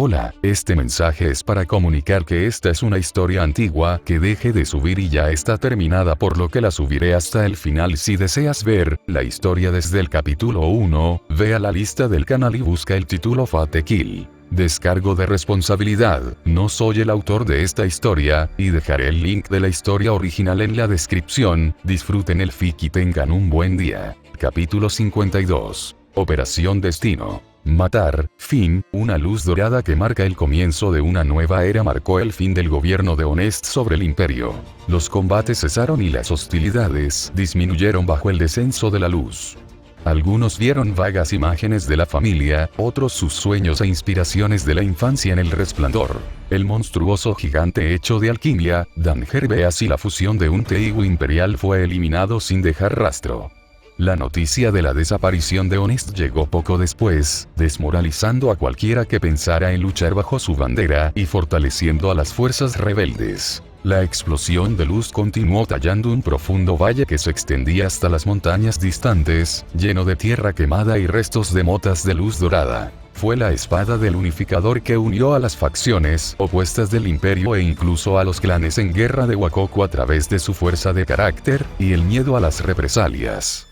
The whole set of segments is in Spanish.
Hola, este mensaje es para comunicar que esta es una historia antigua que deje de subir y ya está terminada, por lo que la subiré hasta el final. Si deseas ver la historia desde el capítulo 1, ve a la lista del canal y busca el título Fate Kill. Descargo de responsabilidad, no soy el autor de esta historia, y dejaré el link de la historia original en la descripción. Disfruten el fic y tengan un buen día. Capítulo 52. Operación Destino. Matar, fin, una luz dorada que marca el comienzo de una nueva era marcó el fin del gobierno de Honest sobre el imperio. Los combates cesaron y las hostilidades disminuyeron bajo el descenso de la luz. Algunos vieron vagas imágenes de la familia, otros sus sueños e inspiraciones de la infancia en el resplandor. El monstruoso gigante hecho de alquimia, Dan Gerbeas, y la fusión de un Teigu imperial fue eliminado sin dejar rastro. La noticia de la desaparición de Honest llegó poco después, desmoralizando a cualquiera que pensara en luchar bajo su bandera y fortaleciendo a las fuerzas rebeldes. La explosión de luz continuó tallando un profundo valle que se extendía hasta las montañas distantes, lleno de tierra quemada y restos de motas de luz dorada. Fue la espada del unificador que unió a las facciones opuestas del imperio e incluso a los clanes en guerra de Wakoku a través de su fuerza de carácter y el miedo a las represalias.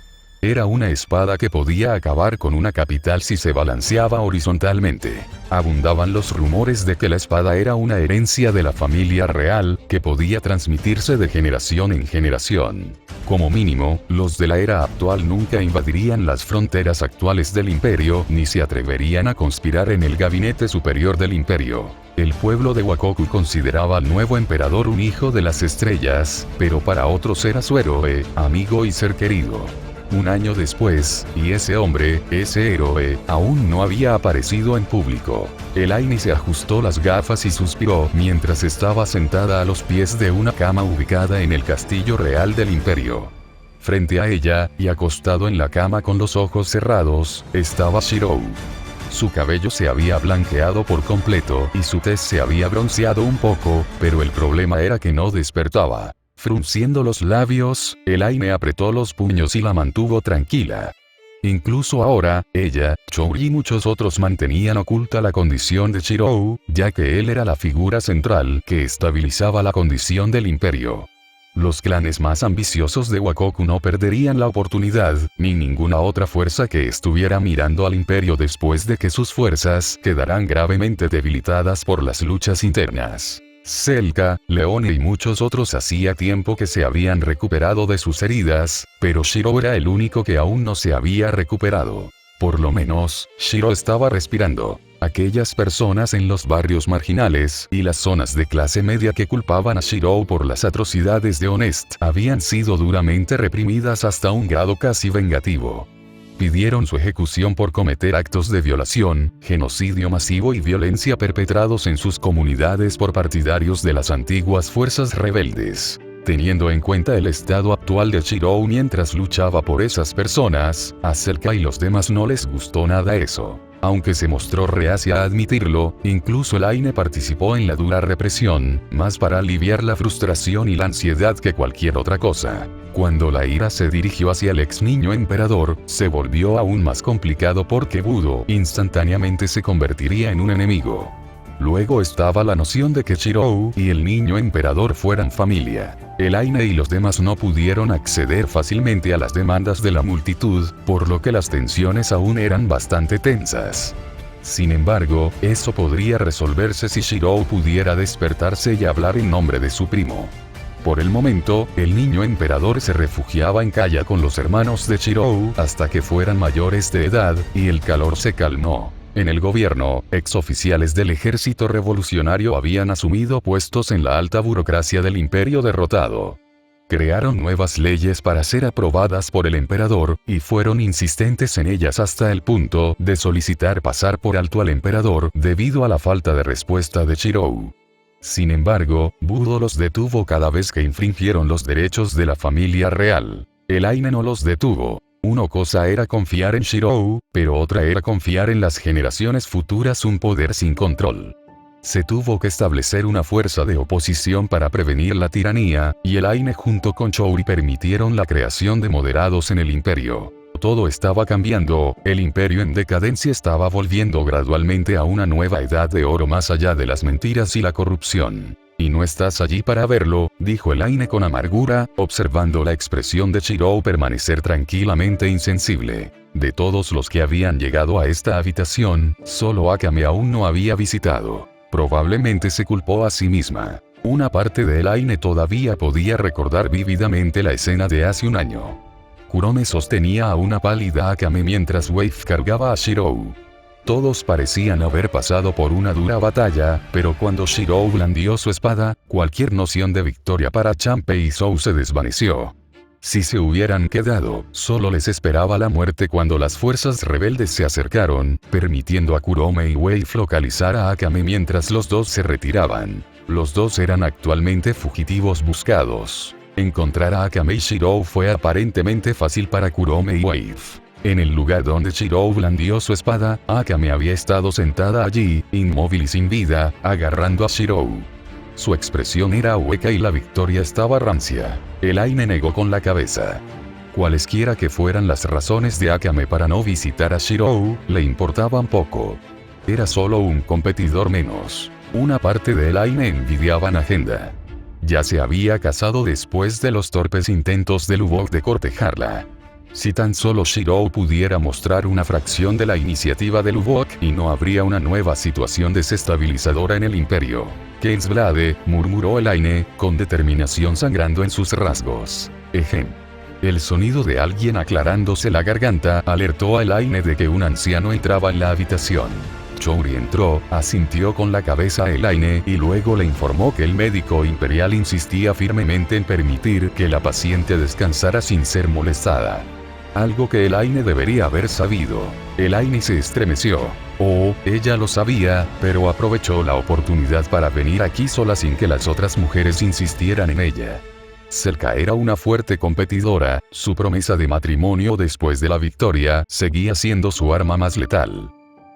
Era una espada que podía acabar con una capital si se balanceaba horizontalmente. Abundaban los rumores de que la espada era una herencia de la familia real, que podía transmitirse de generación en generación. Como mínimo, los de la era actual nunca invadirían las fronteras actuales del imperio, ni se atreverían a conspirar en el gabinete superior del imperio. El pueblo de Wakoku consideraba al nuevo emperador un hijo de las estrellas, pero para otros era su héroe, amigo y ser querido. Un año después, y ese hombre, ese héroe, aún no había aparecido en público. Elaine se ajustó las gafas y suspiró mientras estaba sentada a los pies de una cama ubicada en el castillo real del imperio. Frente a ella, y acostado en la cama con los ojos cerrados, estaba Shirou. Su cabello se había blanqueado por completo y su tez se había bronceado un poco, pero el problema era que no despertaba. Frunciendo los labios, Elaine apretó los puños y la mantuvo tranquila. Incluso ahora, ella, Chouri y muchos otros mantenían oculta la condición de Shirou, ya que él era la figura central que estabilizaba la condición del imperio. Los clanes más ambiciosos de Wakoku no perderían la oportunidad, ni ninguna otra fuerza que estuviera mirando al imperio después de que sus fuerzas quedaran gravemente debilitadas por las luchas internas. Selka, Leone y muchos otros hacía tiempo que se habían recuperado de sus heridas, pero Shiro era el único que aún no se había recuperado. Por lo menos, Shiro estaba respirando. Aquellas personas en los barrios marginales y las zonas de clase media que culpaban a Shiro por las atrocidades de Honest habían sido duramente reprimidas hasta un grado casi vengativo. Pidieron su ejecución por cometer actos de violación, genocidio masivo y violencia perpetrados en sus comunidades por partidarios de las antiguas fuerzas rebeldes. Teniendo en cuenta el estado actual de Shirou mientras luchaba por esas personas, a Selka y los demás no les gustó nada eso. Aunque se mostró reacia a admitirlo, incluso Elaine participó en la dura represión, más para aliviar la frustración y la ansiedad que cualquier otra cosa. Cuando la ira se dirigió hacia el ex niño emperador, se volvió aún más complicado porque Budo instantáneamente se convertiría en un enemigo. Luego estaba la noción de que Shirou y el niño emperador fueran familia. Elaine y los demás no pudieron acceder fácilmente a las demandas de la multitud, por lo que las tensiones aún eran bastante tensas. Sin embargo, eso podría resolverse si Shirou pudiera despertarse y hablar en nombre de su primo. Por el momento, el niño emperador se refugiaba en Kaya con los hermanos de Shirou hasta que fueran mayores de edad, y el calor se calmó. En el gobierno, exoficiales del ejército revolucionario habían asumido puestos en la alta burocracia del imperio derrotado. Crearon nuevas leyes para ser aprobadas por el emperador, y fueron insistentes en ellas hasta el punto de solicitar pasar por alto al emperador debido a la falta de respuesta de Shirou. Sin embargo, Budo los detuvo cada vez que infringieron los derechos de la familia real. Elaine no los detuvo. Una cosa era confiar en Shirou, pero otra era confiar en las generaciones futuras, un poder sin control. Se tuvo que establecer una fuerza de oposición para prevenir la tiranía, y Elaine junto con Chouri permitieron la creación de moderados en el imperio. Todo estaba cambiando, el imperio en decadencia estaba volviendo gradualmente a una nueva edad de oro más allá de las mentiras y la corrupción. «Y no estás allí para verlo», dijo Elaine con amargura, observando la expresión de Shirou permanecer tranquilamente insensible. De todos los que habían llegado a esta habitación, solo Akame aún no había visitado. Probablemente se culpó a sí misma. Una parte de Elaine todavía podía recordar vívidamente la escena de hace un año. Kurome sostenía a una pálida Akame mientras Wave cargaba a Shirou. Todos parecían haber pasado por una dura batalla, pero cuando Shirou blandió su espada, cualquier noción de victoria para Champe y Sou se desvaneció. Si se hubieran quedado, solo les esperaba la muerte cuando las fuerzas rebeldes se acercaron, permitiendo a Kurome y Wave localizar a Akame mientras los dos se retiraban. Los dos eran actualmente fugitivos buscados. Encontrar a Akame y Shirou fue aparentemente fácil para Kurome y Wave. En el lugar donde Shirou blandió su espada, Akame había estado sentada allí, inmóvil y sin vida, agarrando a Shirou. Su expresión era hueca y la victoria estaba rancia. Elaine negó con la cabeza. Cualesquiera que fueran las razones de Akame para no visitar a Shirou, le importaban poco. Era solo un competidor menos. Una parte de Elaine envidiaba a Agenda. Ya se había casado después de los torpes intentos de Lubok de cortejarla. Si tan solo Shirou pudiera mostrar una fracción de la iniciativa de Lubok, y no habría una nueva situación desestabilizadora en el imperio. Kensblade, murmuró Elaine, con determinación sangrando en sus rasgos. Ejem. El sonido de alguien aclarándose la garganta alertó a Elaine de que un anciano entraba en la habitación. Chouri entró, asintió con la cabeza a Elaine y luego le informó que el médico imperial insistía firmemente en permitir que la paciente descansara sin ser molestada. Algo que Elaine debería haber sabido. Elaine se estremeció. Oh, ella lo sabía, pero aprovechó la oportunidad para venir aquí sola sin que las otras mujeres insistieran en ella. Selka era una fuerte competidora, su promesa de matrimonio después de la victoria seguía siendo su arma más letal.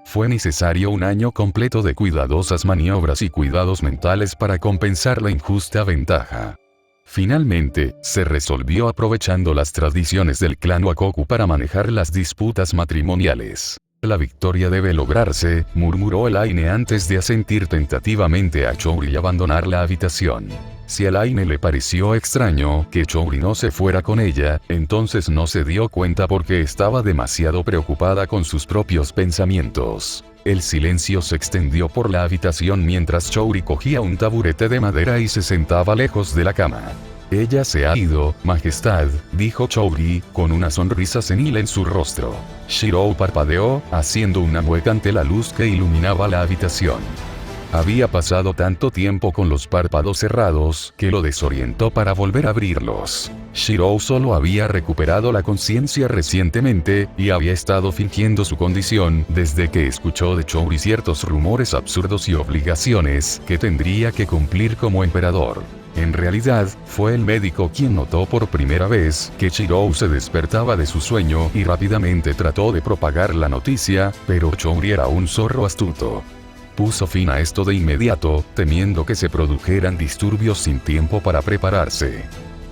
Fue necesario un año completo de cuidadosas maniobras y cuidados mentales para compensar la injusta ventaja. Finalmente, se resolvió aprovechando las tradiciones del clan Wakoku para manejar las disputas matrimoniales. La victoria debe lograrse, murmuró Elaine antes de asentir tentativamente a Chouri y abandonar la habitación. Si a Elaine le pareció extraño que Chouri no se fuera con ella, entonces no se dio cuenta porque estaba demasiado preocupada con sus propios pensamientos. El silencio se extendió por la habitación mientras Chouri cogía un taburete de madera y se sentaba lejos de la cama. Ella se ha ido, Majestad, dijo Chouri, con una sonrisa senil en su rostro. Shirou parpadeó, haciendo una mueca ante la luz que iluminaba la habitación. Había pasado tanto tiempo con los párpados cerrados que lo desorientó para volver a abrirlos. Shirou solo había recuperado la conciencia recientemente, y había estado fingiendo su condición desde que escuchó de Chouri ciertos rumores absurdos y obligaciones que tendría que cumplir como emperador. En realidad, fue el médico quien notó por primera vez que Shirou se despertaba de su sueño y rápidamente trató de propagar la noticia, pero Chouri era un zorro astuto. Puso fin a esto de inmediato, temiendo que se produjeran disturbios sin tiempo para prepararse.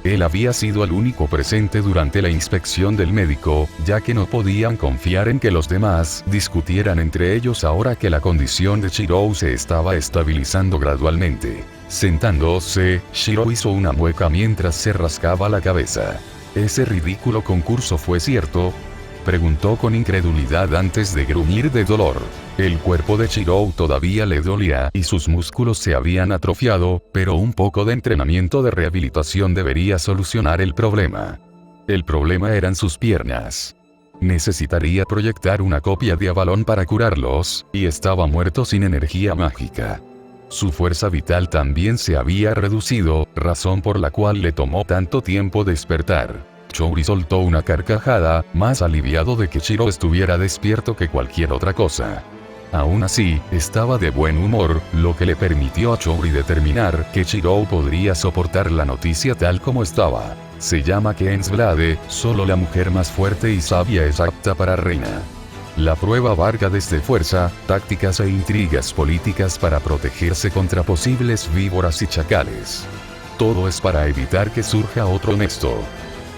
Él había sido el único presente durante la inspección del médico, ya que no podían confiar en que los demás discutieran entre ellos ahora que la condición de Shirou se estaba estabilizando gradualmente. Sentándose, Shirou hizo una mueca mientras se rascaba la cabeza. ¿Ese ridículo concurso fue cierto?, preguntó con incredulidad antes de gruñir de dolor. El cuerpo de Shirou todavía le dolía y sus músculos se habían atrofiado, pero un poco de entrenamiento de rehabilitación debería solucionar el problema. El problema eran sus piernas. Necesitaría proyectar una copia de Avalon para curarlos, y estaba muerto sin energía mágica. Su fuerza vital también se había reducido, razón por la cual le tomó tanto tiempo despertar. Chouri soltó una carcajada, más aliviado de que Shirou estuviera despierto que cualquier otra cosa. Aún así, estaba de buen humor, lo que le permitió a Chouri determinar que Shirou podría soportar la noticia tal como estaba. Se llama Kensblade, solo la mujer más fuerte y sabia es apta para reina. La prueba abarca desde fuerza, tácticas e intrigas políticas para protegerse contra posibles víboras y chacales. Todo es para evitar que surja otro honesto.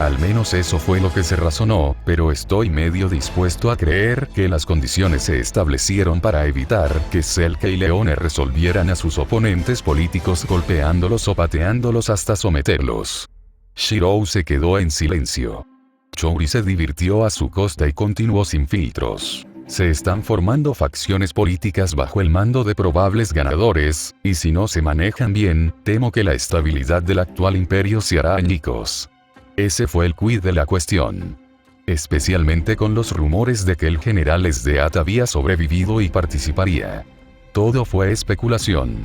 Al menos eso fue lo que se razonó, pero estoy medio dispuesto a creer que las condiciones se establecieron para evitar que Selke y Leone resolvieran a sus oponentes políticos golpeándolos o pateándolos hasta someterlos. Shirou se quedó en silencio. Chouri se divirtió a su costa y continuó sin filtros. Se están formando facciones políticas bajo el mando de probables ganadores, y si no se manejan bien, temo que la estabilidad del actual imperio se hará añicos. Ese fue el quid de la cuestión. Especialmente con los rumores de que el general Esdeat había sobrevivido y participaría. Todo fue especulación.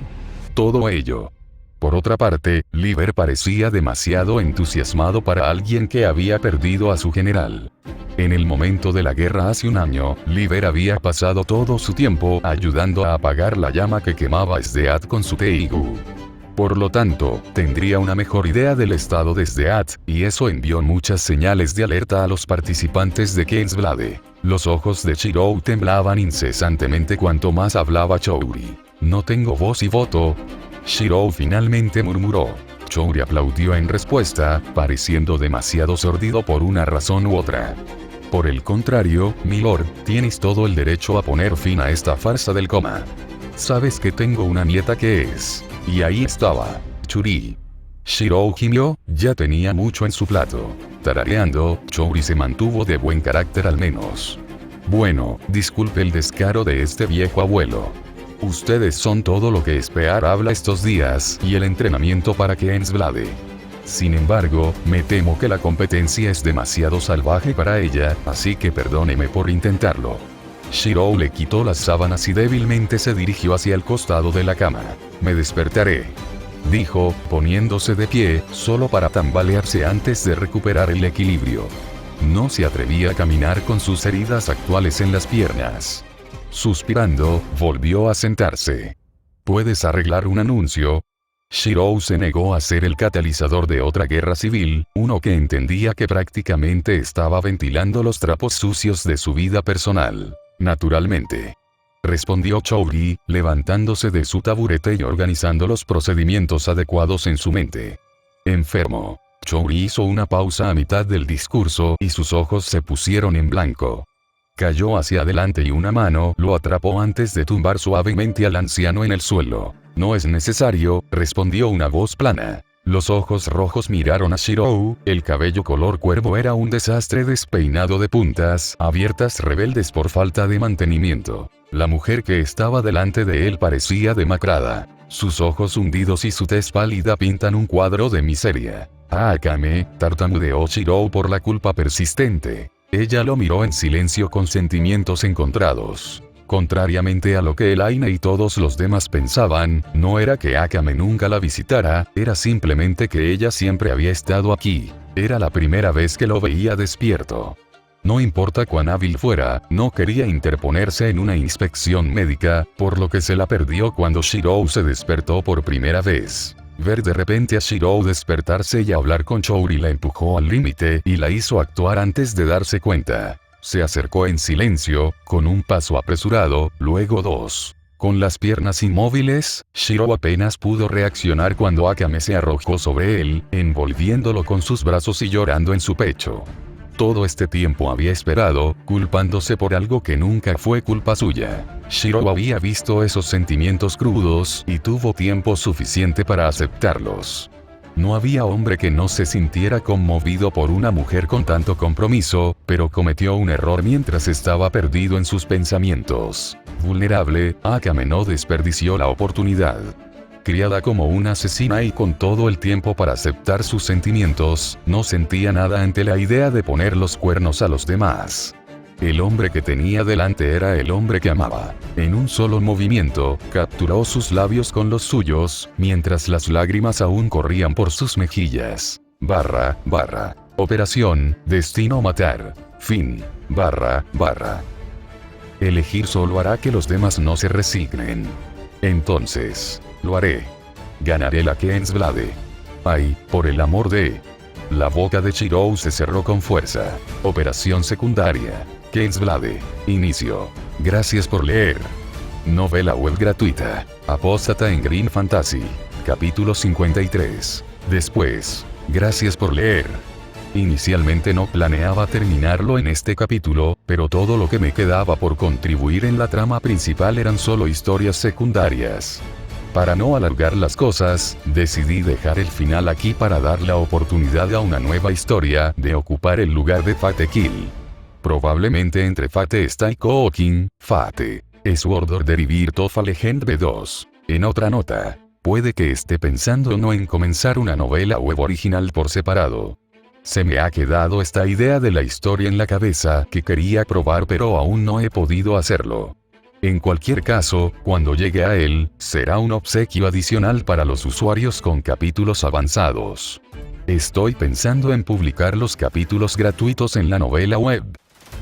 Todo ello. Por otra parte, Liber parecía demasiado entusiasmado para alguien que había perdido a su general. En el momento de la guerra hace un año, Liber había pasado todo su tiempo ayudando a apagar la llama que quemaba Esdeat con su Teigu. Por lo tanto, tendría una mejor idea del estado de Esdeat, y eso envió muchas señales de alerta a los participantes de Kingsblade. Los ojos de Shirou temblaban incesantemente cuanto más hablaba Chouri. «No tengo voz y voto», Shirou finalmente murmuró. Chouri aplaudió en respuesta, pareciendo demasiado sordido por una razón u otra. «Por el contrario, milord, tienes todo el derecho a poner fin a esta farsa del coma. Sabes que tengo una nieta que es...» Y ahí estaba, Churi. Shirou gimió, ya tenía mucho en su plato. Tarareando, Chouri se mantuvo de buen carácter al menos. «Bueno, disculpe el descaro de este viejo abuelo. Ustedes son todo lo que Spear habla estos días y el entrenamiento para Kingsblade. Sin embargo, me temo que la competencia es demasiado salvaje para ella, así que perdóneme por intentarlo». Shirou le quitó las sábanas y débilmente se dirigió hacia el costado de la cama. «Me despertaré», dijo, poniéndose de pie, solo para tambalearse antes de recuperar el equilibrio. No se atrevía a caminar con sus heridas actuales en las piernas. Suspirando, volvió a sentarse. «¿Puedes arreglar un anuncio?» Shirou se negó a ser el catalizador de otra guerra civil, uno que entendía que prácticamente estaba ventilando los trapos sucios de su vida personal. «Naturalmente», respondió Chouri, levantándose de su taburete y organizando los procedimientos adecuados en su mente. «Enfermo». Chouri hizo una pausa a mitad del discurso y sus ojos se pusieron en blanco. Cayó hacia adelante y una mano lo atrapó antes de tumbar suavemente al anciano en el suelo. «No es necesario», respondió una voz plana. Los ojos rojos miraron a Shirou, el cabello color cuervo era un desastre despeinado de puntas abiertas rebeldes por falta de mantenimiento. La mujer que estaba delante de él parecía demacrada. Sus ojos hundidos y su tez pálida pintan un cuadro de miseria. «Akame», tartamudeó Shirou por la culpa persistente. Ella lo miró en silencio con sentimientos encontrados. Contrariamente a lo que Elaine y todos los demás pensaban, no era que Akame nunca la visitara, era simplemente que ella siempre había estado aquí. Era la primera vez que lo veía despierto. No importa cuán hábil fuera, no quería interponerse en una inspección médica, por lo que se la perdió cuando Shirou se despertó por primera vez. Ver de repente a Shirou despertarse y hablar con Chouri la empujó al límite y la hizo actuar antes de darse cuenta. Se acercó en silencio, con un paso apresurado, luego dos. Con las piernas inmóviles, Shirou apenas pudo reaccionar cuando Akame se arrojó sobre él, envolviéndolo con sus brazos y llorando en su pecho. Todo este tiempo había esperado, culpándose por algo que nunca fue culpa suya. Shirou había visto esos sentimientos crudos y tuvo tiempo suficiente para aceptarlos. No había hombre que no se sintiera conmovido por una mujer con tanto compromiso, pero cometió un error mientras estaba perdido en sus pensamientos. Vulnerable, Akame no desperdició la oportunidad. Criada como una asesina y con todo el tiempo para aceptar sus sentimientos, no sentía nada ante la idea de poner los cuernos a los demás. El hombre que tenía delante era el hombre que amaba. En un solo movimiento, capturó sus labios con los suyos, mientras las lágrimas aún corrían por sus mejillas. Operación, destino matar. Fin. Elegir solo hará que los demás no se resignen. Entonces, lo haré. Ganaré la Kingsblade. Ay, por el amor de... La boca de Shirou se cerró con fuerza. Operación secundaria. Kingsblade. Inicio. Gracias por leer. Novela web gratuita. Apóstata en Green Fantasy. Capítulo 53. Después. Gracias por leer. Inicialmente no planeaba terminarlo en este capítulo, pero todo lo que me quedaba por contribuir en la trama principal eran solo historias secundarias. Para no alargar las cosas, decidí dejar el final aquí para dar la oportunidad a una nueva historia de ocupar el lugar de Fate Kill. Probablemente entre Fate está King, Fate. Sword Order y Birth of a Legend B2. En otra nota, puede que esté pensando no en comenzar una novela web original por separado. Se me ha quedado esta idea de la historia en la cabeza que quería probar pero aún no he podido hacerlo. En cualquier caso, cuando llegue a él, será un obsequio adicional para los usuarios con capítulos avanzados. Estoy pensando en publicar los capítulos gratuitos en la novela web.